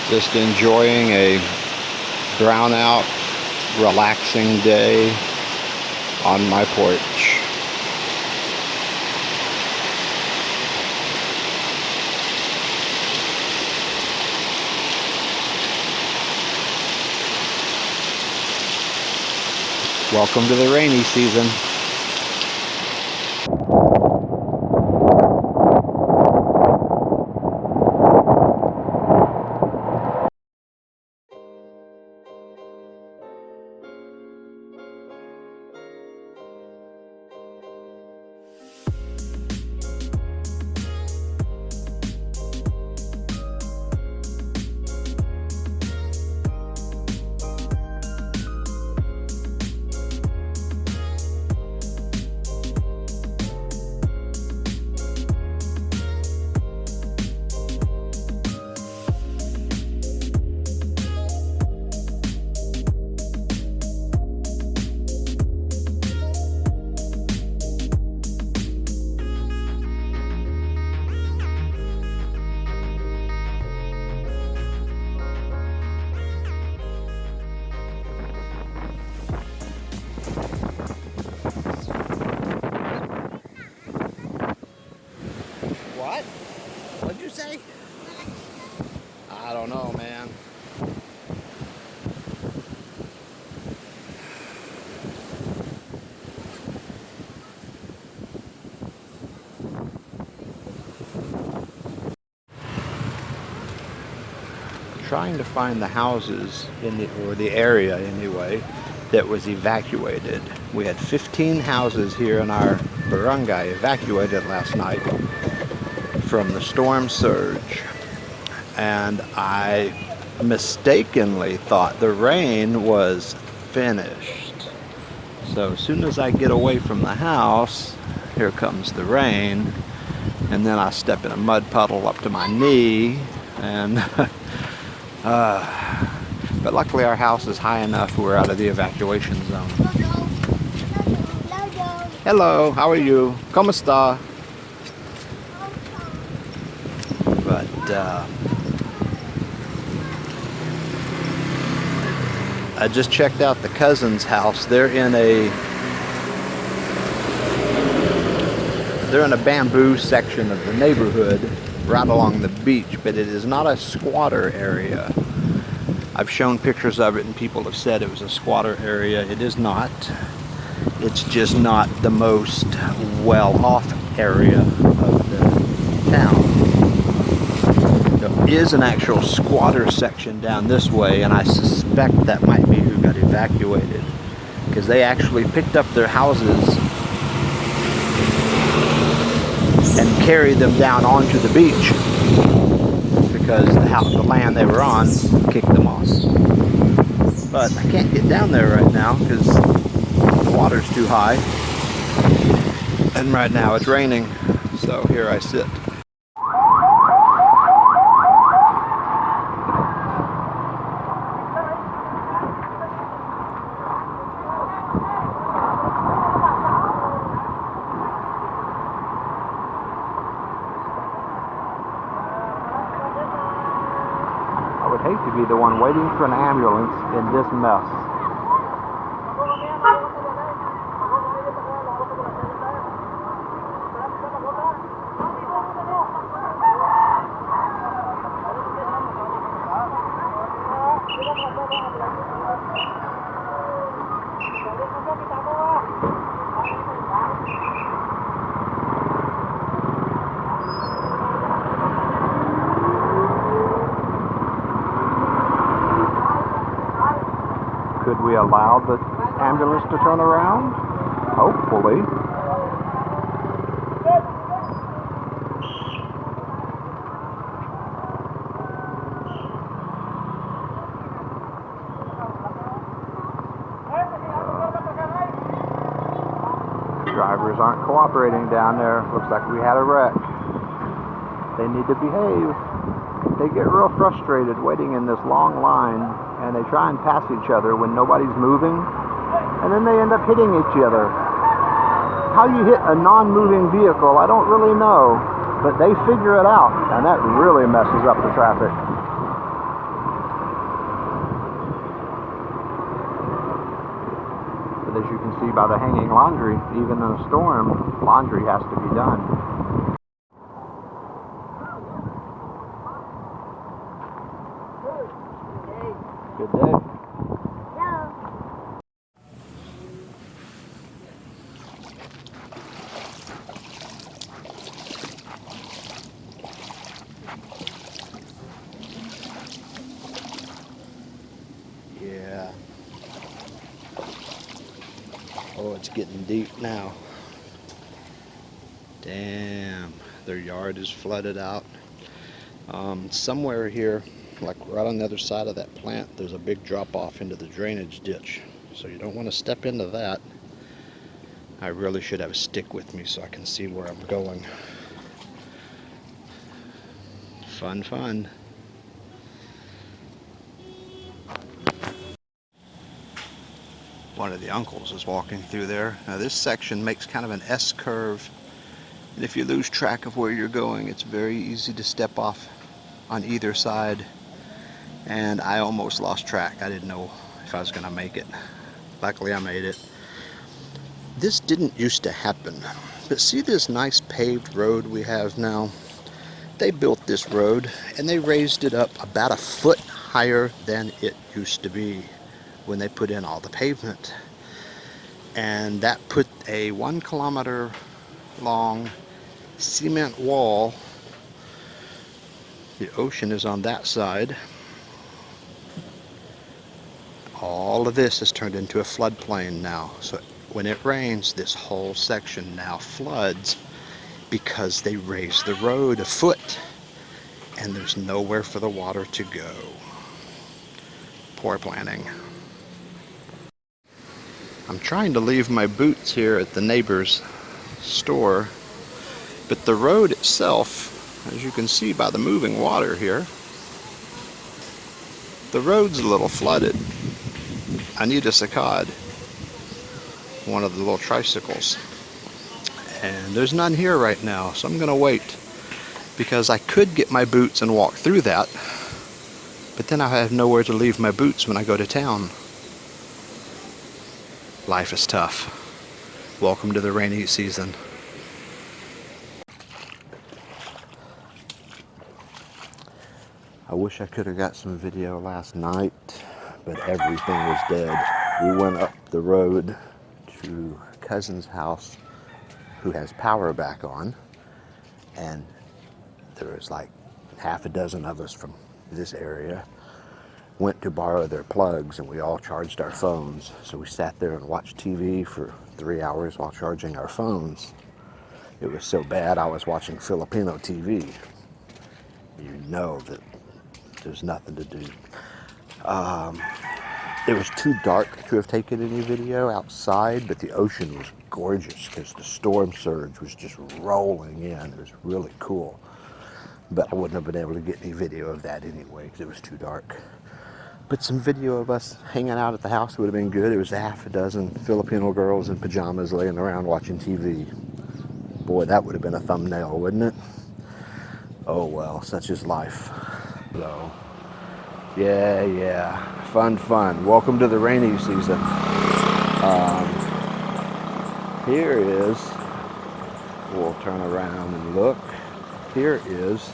Just enjoying a brownout, relaxing day on my porch. Welcome to the rainy season. What? What'd you say? I don't know, man. Trying to find the houses in the area anyway that was evacuated. We had 15 houses here in our barangay evacuated last night from the storm surge, and I mistakenly thought the rain was finished. So as soon as I get away from the house, here comes the rain, and then I step in a mud puddle up to my knee, and but luckily our house is high enough we're out of the evacuation zone. Hello, how are you? ¿Cómo está? But I just checked out the cousin's house. They're in a bamboo section of the neighborhood right along the beach, but it is not a squatter area. I've shown pictures of it and people have said it was a squatter area. It is not. It's just not the most well-off area of the town. There is an actual squatter section down this way, and I suspect that might be who got evacuated, because they actually picked up their houses and carried them down onto the beach because the land they were on kicked them off. But I can't get down there right now because the water's too high, and right now it's raining, so here I sit. I would hate to be the one waiting for an ambulance in this mess. Could we allow the ambulance to turn around? Hopefully. Drivers aren't cooperating down there. Looks like we had a wreck. They need to behave. They get real frustrated waiting in this long line, and they try and pass each other when nobody's moving, and then they end up hitting each other. How you hit a non-moving vehicle, I don't really know, but they figure it out, and that really messes up the traffic. But as you can see by the hanging laundry, even in a storm, laundry has to be done. Good day. Yeah. Oh, it's getting deep now. Damn, their yard is flooded out. Somewhere here, like right on the other side of that plant, there's a big drop off into the drainage ditch. So you don't want to step into that. I really should have a stick with me so I can see where I'm going. Fun, fun. One of the uncles is walking through there. Now this section makes kind of an S curve, and if you lose track of where you're going, it's very easy to step off on either side. And I almost lost track. I didn't know if I was gonna make it. Luckily I made it. This didn't used to happen, but see this nice paved road we have now? They built this road and they raised it up about a foot higher than it used to be when they put in all the pavement. And that put a 1 kilometer long cement wall. The ocean is on that side. All of this has turned into a floodplain now. So when it rains, this whole section now floods because they raised the road a foot and there's nowhere for the water to go. Poor planning. I'm trying to leave my boots here at the neighbor's store, but the road itself, as you can see by the moving water here, the road's a little flooded. I need a Saccade, one of the little tricycles, and there's none here right now, so I'm gonna wait, because I could get my boots and walk through that, but then I have nowhere to leave my boots when I go to town. Life is tough. Welcome to the rainy season. I wish I could have got some video last night, but everything was dead. We went up the road to a cousin's house who has power back on, and there was like half a dozen of us from this area. Went to borrow their plugs and we all charged our phones. So we sat there and watched TV for 3 hours while charging our phones. It was so bad I was watching Filipino TV. You know that there's nothing to do. It was too dark to have taken any video outside, but the ocean was gorgeous because the storm surge was just rolling in. It was really cool. But I wouldn't have been able to get any video of that anyway because it was too dark. But some video of us hanging out at the house would have been good. It was a half a dozen Filipino girls in pajamas laying around watching TV. Boy, that would have been a thumbnail, wouldn't it? Oh well, such is life. So, yeah. Fun. Welcome to the rainy season. Here is, we'll turn around and look. Here is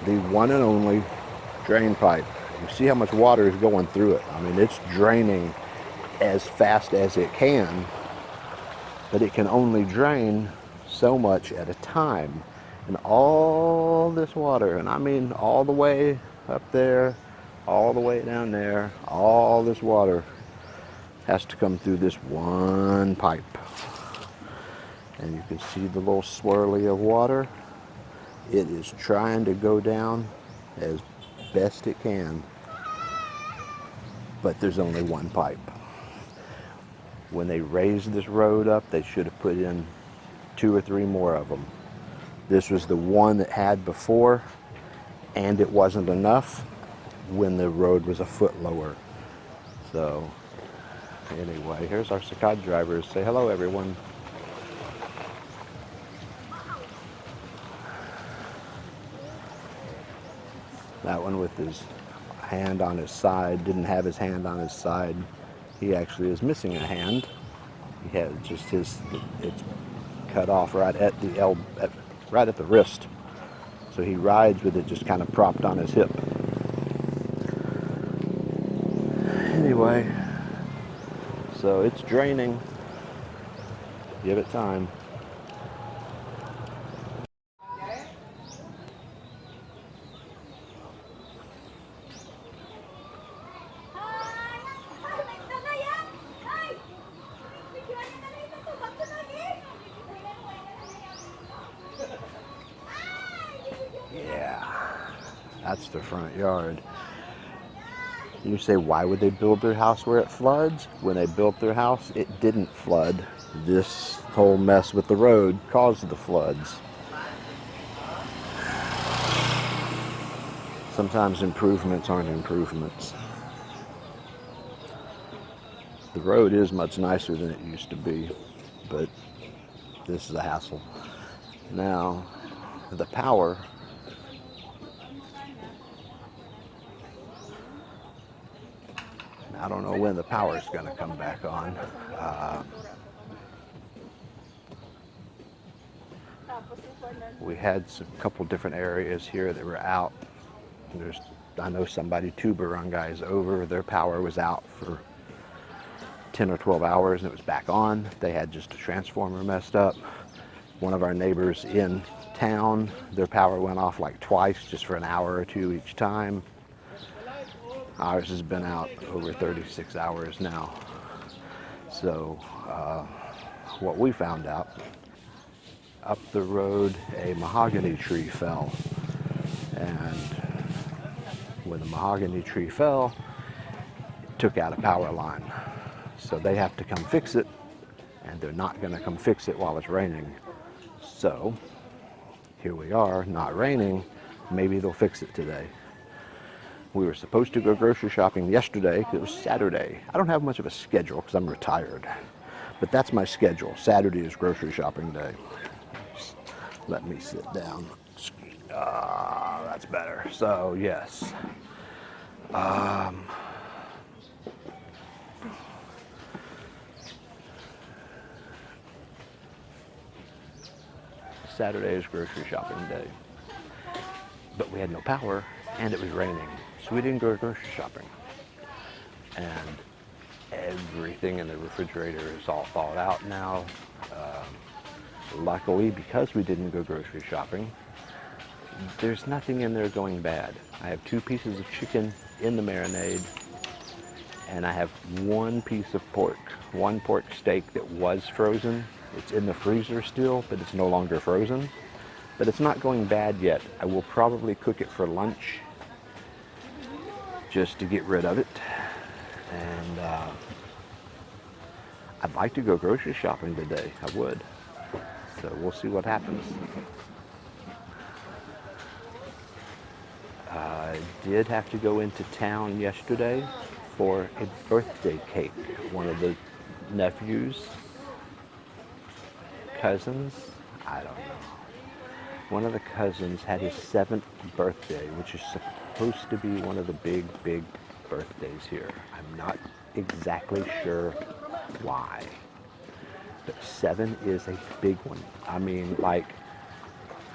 the one and only drain pipe. You see how much water is going through it. I mean, it's draining as fast as it can, but it can only drain so much at a time. And all this water, and I mean all the way up there, all the way down there, all this water has to come through this one pipe. And you can see the little swirly of water. It is trying to go down as best it can, but there's only one pipe. When they raised this road up, they should have put in 2 or 3 more of them. This was the one that had before, and it wasn't enough when the road was a foot lower. So anyway, here's our Saccade drivers. Say hello, everyone. That one with his hand on his side, didn't have his hand on his side. He actually is missing a hand. He has just it's cut off right at the right at the wrist. So he rides with it just kind of propped on his hip. Anyway, so it's draining. Give it time. Yeah, that's the front yard. You say, why would they build their house where it floods? When they built their house, it didn't flood. This whole mess with the road caused the floods. Sometimes improvements aren't improvements. The road is much nicer than it used to be, but this is a hassle. Now, the power. I don't know when the power is going to come back on. We had a couple different areas here that were out. I know somebody 2 barangays over, their power was out for 10 or 12 hours and it was back on. They had just a transformer messed up. One of our neighbors in town, their power went off like twice, just for an hour or 2 each time. Ours has been out over 36 hours now. So what we found out, up the road a mahogany tree fell. And when the mahogany tree fell, it took out a power line. So they have to come fix it, and they're not going to come fix it while it's raining. So here we are, not raining. Maybe they'll fix it today. We were supposed to go grocery shopping yesterday because it was Saturday. I don't have much of a schedule because I'm retired, but that's my schedule. Saturday is grocery shopping day. Let me sit down. That's better. So yes. Saturday is grocery shopping day, but we had no power and it was raining. So we didn't go grocery shopping. And everything in the refrigerator is all thawed out now. Luckily, because we didn't go grocery shopping, there's nothing in there going bad. I have 2 pieces of chicken in the marinade, and I have 1 piece of pork, 1 pork steak that was frozen. It's in the freezer still, but it's no longer frozen. But it's not going bad yet. I will probably cook it for lunch, just to get rid of it. And I'd like to go grocery shopping today. I would. So we'll see what happens. I did have to go into town yesterday for a birthday cake. One of the nephews, cousins, I don't know. One of the cousins had his 7th birthday, which is supposed to be one of the big birthdays here. I'm not exactly sure why, but 7 is a big one. I mean, like,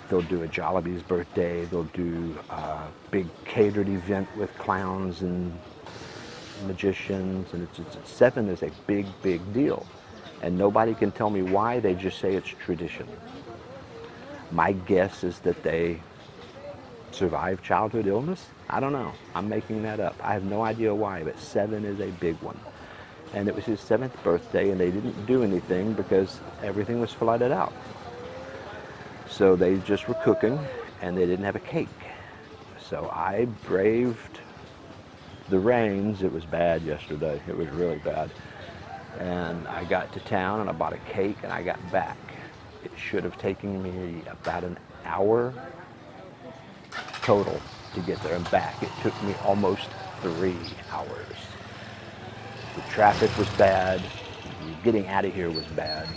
they'll do a Jollibee's birthday, they'll do a big catered event with clowns and magicians, and it's 7 is a big deal. And nobody can tell me why, they just say it's tradition. My guess is that they survived childhood illness. I don't know. I'm making that up. I have no idea why, but 7 is a big one. And it was his 7th birthday, and they didn't do anything because everything was flooded out. So they just were cooking, and they didn't have a cake. So I braved the rains. It was bad yesterday. It was really bad. And I got to town, and I bought a cake, and I got back. It should have taken me about an hour total to get there and back. It took me almost 3 hours. The traffic was bad. Getting out of here was bad.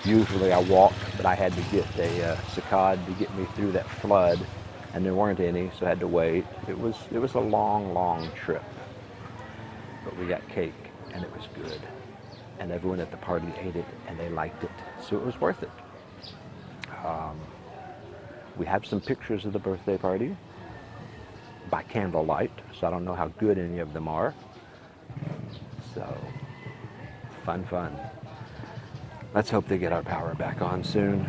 Usually I walk, but I had to get a Sicad to get me through that flood. and there weren't any, so I had to wait. It was a long trip, but we got cake, and it was good, and everyone at the party ate it, and they liked it, so it was worth it. We have some pictures of the birthday party by candlelight, so I don't know how good any of them are. So, fun. Let's hope they get our power back on soon.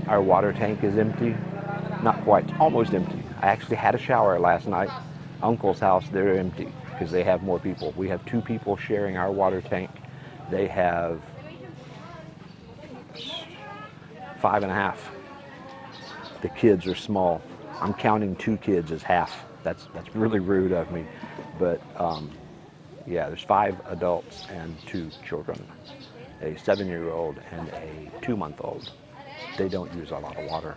Our water tank is empty. Not quite, almost empty. I actually had a shower last night. Uncle's house, they're empty because they have more people. We have 2 people sharing our water tank. They have 5.5. The kids are small. I'm counting 2 kids as half. That's really rude of me. But yeah, there's 5 adults and 2 children. A 7-year-old and a 2-month-old. They don't use a lot of water.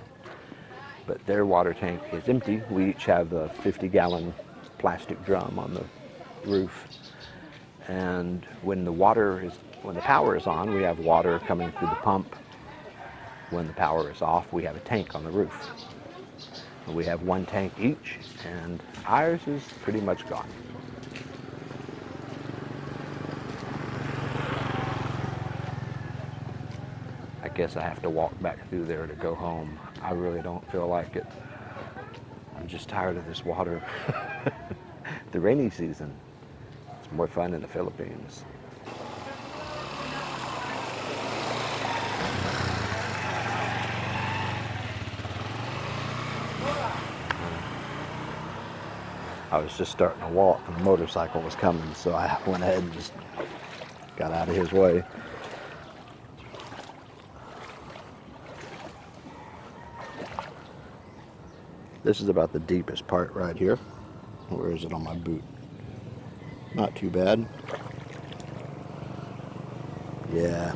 But their water tank is empty. We each have a 50-gallon plastic drum on the roof. And when the power is on, we have water coming through the pump. When the power is off, we have a tank on the roof. We have 1 tank each, and ours is pretty much gone. I guess I have to walk back through there to go home. I really don't feel like it. I'm just tired of this water. The rainy season, it's more fun in the Philippines. I was just starting to walk and a motorcycle was coming, so I went ahead and just got out of his way. This is about the deepest part right here. Where is it on my boot? Not too bad. Yeah.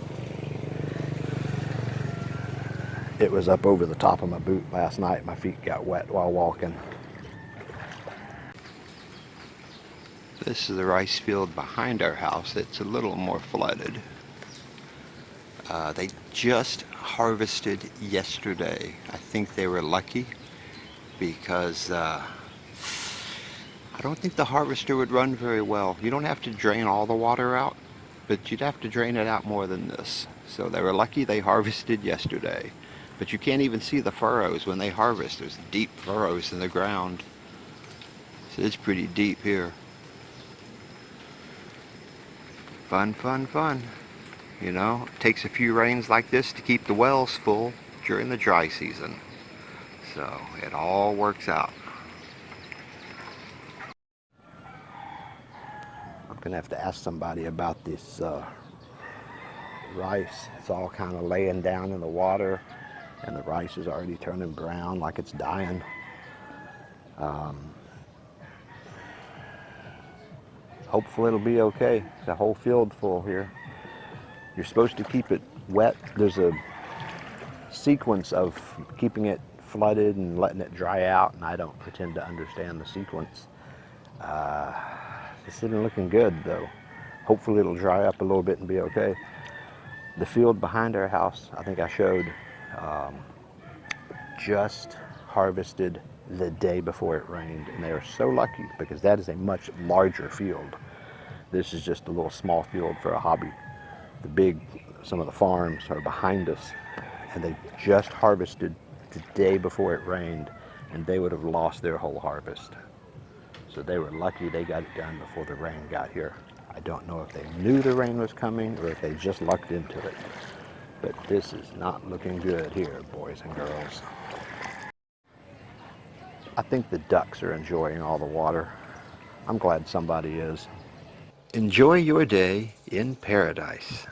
It was up over the top of my boot last night. My feet got wet while walking. This is the rice field behind our house. It's a little more flooded. They just harvested yesterday. I think they were lucky because I don't think the harvester would run very well. You don't have to drain all the water out, but you'd have to drain it out more than this. So they were lucky they harvested yesterday. But you can't even see the furrows when they harvest. There's deep furrows in the ground. So it's pretty deep here. Fun. You know, it takes a few rains like this to keep the wells full during the dry season. So it all works out. I'm gonna have to ask somebody about this rice. It's all kind of laying down in the water, and the rice is already turning brown like it's dying. Hopefully it'll be okay. The whole field full here. You're supposed to keep it wet. There's a sequence of keeping it flooded and letting it dry out, and I don't pretend to understand the sequence. This isn't looking good though. Hopefully it'll dry up a little bit and be okay. The field behind our house, I think I showed, just harvested the day before it rained, and they are so lucky because that is a much larger field. This is just a little small field for a hobby. Some of the farms are behind us, and they just harvested the day before it rained, and they would have lost their whole harvest. So they were lucky they got it done before the rain got here. I don't know if they knew the rain was coming or if they just lucked into it. But this is not looking good here, boys and girls. I think the ducks are enjoying all the water. I'm glad somebody is. Enjoy your day in paradise.